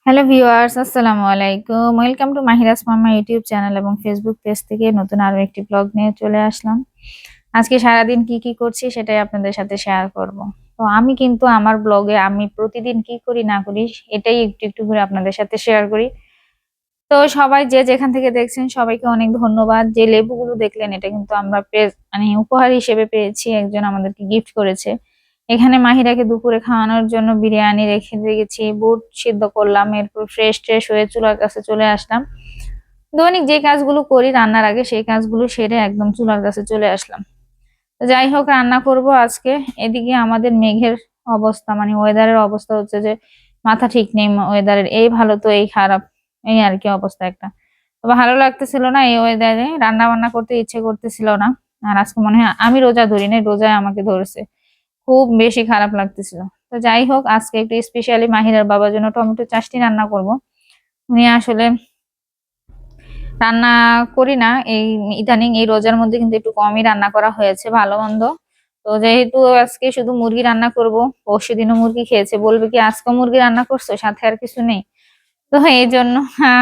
Hello viewers, আসসালামু আলাইকুম। Welcome to Mahira's mamma YouTube channel এবং ফেসবুক পেজ থেকে নতুন আরো একটি ব্লগ নিয়ে চলে আসলাম। আজকে সারাদিন কি কি করছি সেটাই আপনাদের সাথে শেয়ার করব। তো আমি কিন্তু আমার ব্লগে আমি প্রতিদিন কি করি না করি এটাই একটু একটু করে আপনাদের সাথে শেয়ার করি। তো সবাই যে যেখান থেকে দেখছেন সবাইকে অনেক ধন্যবাদ। যে লেবুগুলো দেখলেন এটা কিন্তু আমরা মানে উপহার হিসেবে পেয়েছি, একজন আমাদেরকে গিফট করেছে। এখানে মাহিরাকে দুপুরে খাওয়ানোর জন্য বিরিয়ানি রেখে দিয়েছি, বুট সিদ্ধ করলাম, এরপর ফ্রেশ হয়ে চুলার কাছে চলে আসলাম। দৈনিক যে কাজগুলো করি রান্নার আগে সেই কাজগুলো সেরে একদম চুলার কাছে চলে আসলাম। তো যাই হোক, রান্না করব আজকে। এদিকে আমাদের মেঘের অবস্থা, মানে ওয়েদারের অবস্থা হচ্ছে যে মাথা ঠিক নেই ওয়েদারের, এই ভালো তো এই খারাপ, এই আর কি অবস্থা একটা। তো ভালো লাগতেছিল না এই ওয়েদারে, রান্না বান্না করতে ইচ্ছে করতেছিল না। আর আজকে মনে হয় আমি রোজা ধরি নাই, রোজায় আমাকে ধরেছে, খুব বেশি খারাপ লাগতেছিল। তো যাই হোক, আজকে একটু স্পেশালি মাহিরার বাবার জন্য টমেটো চাটনি রান্না করব। উনি আসলে রান্না করি না এই ইদানিং, এই রোজার মধ্যে কিন্তু একটু কমই রান্না করা হয়েছে ভালো মন্দ। তো যেহেতু আজকে শুধু মুরগি রান্না করব, পরশু দিনও মুরগি খেয়েছে, বলবে কি আজকে মুরগি রান্না করছো, সাথে আর কিছু নেই। তো এই জন্য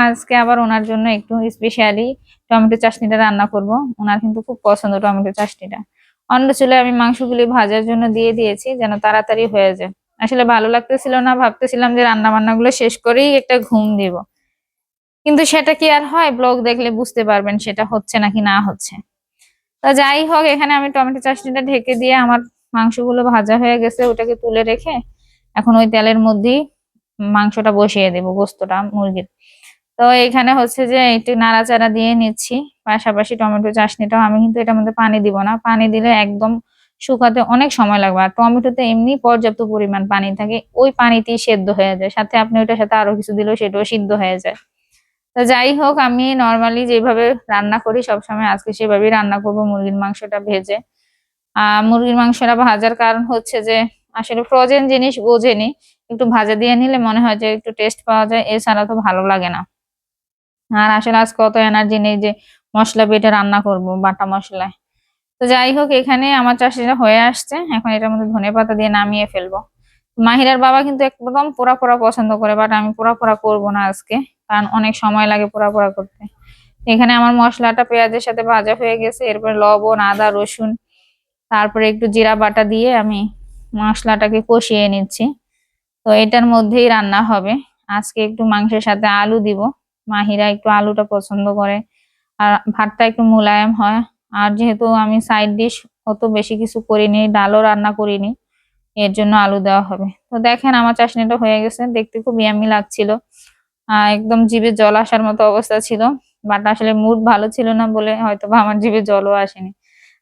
আজকে আবার ওনার জন্য একটু স্পেশালি টমেটো চাটনিটা রান্না করব। ওনার কিন্তু খুব পছন্দ টমেটো চাটনিটা। অন্য চুলায় আমি মাংসগুলি ভাজার জন্য দিয়ে দিয়েছি যেন তাড়াতাড়ি হয়ে যায়। আসলে ভালো লাগতেছিল না, ভাবতেছিলাম যে রান্না বান্না গুলো শেষ করেই একটা ঘুম দিব, কিন্তু সেটা কি আর হয়? ব্লগ দেখলে বুঝতে পারবেন সেটা হচ্ছে নাকি না হচ্ছে। তা যাই হোক, এখানে আমি টমেটো চাটনিটা ঢেকে দিয়ে আমার মাংসগুলো ভাজা হয়ে গেছে, ওটাকে তুলে রেখে এখন ওই তেলের মধ্যেই মাংসটা বসিয়ে দেবো, গোস্তটা মুরগির। তো এখানে হচ্ছে যে একটু নাড়াচাড়া দিয়ে নিচ্ছি, পাশাপাশি টমেটো চাটনিটাও, আমি কিন্তু এটার মধ্যে পানি দিব না, পানি দিলে একদম শুকাতে অনেক সময় লাগবে। আর টমেটোতে এমনি পর্যাপ্ত পরিমাণ পানি থাকে, ওই পানিতেই সেদ্ধ হয়ে যায়, সাথে আপনি ওইটার সাথে আরো কিছু দিলেও সেটাও সিদ্ধ হয়ে যায়। তো যাই হোক, আমি নর্মালি যেভাবে রান্না করি সবসময় আজকে সেভাবেই রান্না করব মুরগির মাংসটা ভেজে। মুরগির মাংসটা ভাজার কারণ হচ্ছে যে আসলে ফ্রোজেন জিনিস বোঝেনি, একটু ভাজা দিয়ে নিলে মনে হয় যে একটু টেস্ট পাওয়া যায়, এছাড়া তো ভালো লাগে না। আর আসলে আজকে অত এনার্জি নেই যে মশলা বেটে রান্না করব বাটা মশলায়। তো যাই হোক, এখানে আমার চাষিটা হয়ে আসছে, এখন এটার মধ্যে ধনেপাতা দিয়ে নামিয়ে ফেলবো। মাহিরার বাবা কিন্তু একদম পোড়া পোড়া পছন্দ করে, বাট আমি পোড়া পোড়া করবো না আজকে, কারণ অনেক সময় লাগে পোড়া পোড়া করতে। এখানে আমার মশলাটা পেঁয়াজের সাথে ভাজা হয়ে গেছে, এরপরে লবণ, আদা, রসুন, তারপরে একটু জিরা বাটা দিয়ে আমি মশলাটাকে কষিয়ে নিচ্ছি। তো এটার মধ্যেই রান্না হবে। আজকে একটু মাংসের সাথে আলু দিব, মাহিরা একটু আলুটা পছন্দ করে, আর ভাতটা একটু মোলায়েম হয়। আর যেহেতু আমি সাইড ডিশ অত বেশি কিছু করিনি, ডালও রান্না করিনি, এর জন্য আলু দেওয়া হবে। তো দেখেন আমার চাশনিটা হয়ে গেছে, দেখতে খুব ইয়াম্মি লাগছিল, একদম জিভে জল আসার মতো অবস্থা ছিল। বাট আসলে মুড ভালো ছিল না বলে হয়তো বা আমার জিভে জলও আসেনি।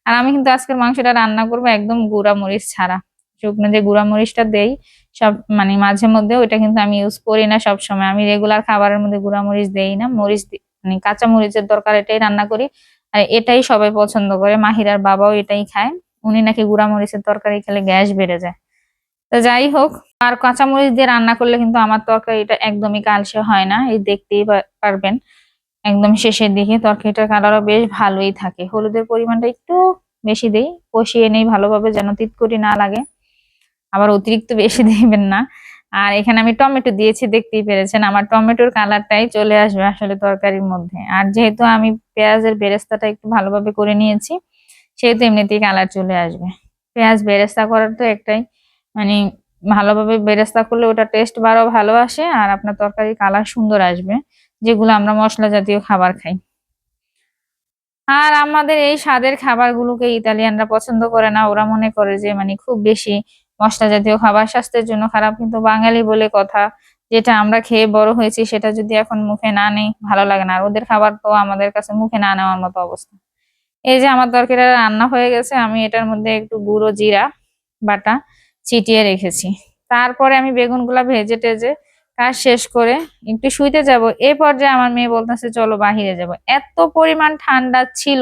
আর আমি কিন্তু আজকের মাংসটা রান্না করবো একদম গুঁড়া মরিচ ছাড়া, শুকনো যে গুঁড়া মরিচটা দেই সব, মানে মাঝে মধ্যে ওইটা কিন্তু আমি ইউজ করি না সব সময়, আমি রেগুলার খাবারের মধ্যে গুঁড়া মরিচ দেই না, মানে কাঁচা মরিচের দরকার এটাই রান্না করি। আর এটাই সবাই পছন্দ করে, মাহিরার বাবাও এটাই খায়, উনি নাকি গুঁড়া মরিচের তরকারি খেলে গ্যাস বেড়ে যায়। তো যাই হোক, আর কাঁচামরিচ দিয়ে রান্না করলে কিন্তু আমার তরকারিটা একদমই কালচে হয় না, এই দেখতেই পারবেন। একদম শেষের দিকে তরকারিটার কালারও বেশ ভালোই থাকে। হলুদের পরিমাণটা একটু বেশি দেই, কষিয়ে নেই ভালোভাবে যেন তিতকুটি না লাগে, আবার অতিরিক্ত বেশি দিবেন না। আর এখানে আমি টমেটো দিয়েছি, দেখতেই পেরেছেন আমার টমেটোর কালারটাই চলে আসবে আসলে তরকারির মধ্যে। আর যেহেতু আমি পেঁয়াজের বেরেস্তাটা একটু ভালোভাবে করে নিয়েছি, সেহেতু এমনিতেই কালার চলে আসবে। পেঁয়াজ বেরেস্তা করার তো একটাই, মানে ভালোভাবে বেরেস্তা করলে ওটা টেস্ট বারও ভালো আসে, আর আপনার তরকারির কালার সুন্দর আসবে, যেগুলো আমরা মশলা জাতীয় খাবার খাই। আর আমাদের এই স্বাদের খাবারগুলোকে ইতালিয়ানরা পছন্দ করে না, ওরা মনে করে যে মানে খুব বেশি মশলা জাতীয় খাবার স্বাস্থ্যের জন্য খারাপ। কিন্তু বাঙালি বলে কথা, যেটা আমরা খেয়ে বড় হয়েছি সেটা যদি এখন মুখে না নেই ভালো লাগে না, আর ওদের খাবার তো আমাদের কাছে মুখে না নেওয়ার মতো অবস্থা। এই যে আমার তরকারিটা রান্না হয়ে গেছে, আমি এটার মধ্যে একটু গুঁড়ো জিরা বাটা ছিটিয়ে রেখেছি। তারপরে আমি বেগুনগুলা ভেজে টেজে কাজ শেষ করে একটু শুইতে যাব, এই পর্যায়ে আমার মেয়ে বলতেছে চলো বাহিরে যাব। এত পরিমাণ ঠান্ডা ছিল,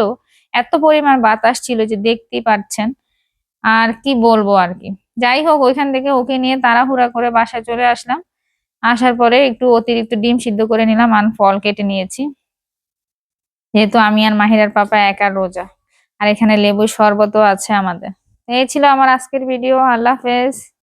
এত পরিমাণ বাতাস ছিল যে দেখতেই পাচ্ছেন, আর কি বলবো আর কি। যাই হোক, ওইখান থেকে ওকে নিয়ে তাড়াহুড়া করে বাসায় চলে আসলাম। আসার পরে একটু অতিরিক্ত ডিম সিদ্ধ করে নিলাম আর ফল কেটে নিয়েছি, যেহেতু আমি আর মাহিরার পাপা একা রোজা। আর এখানে লেবুর শরবতও আছে আমাদের। এই ছিল আমার আজকের ভিডিও। আল্লাহ হাফেজ।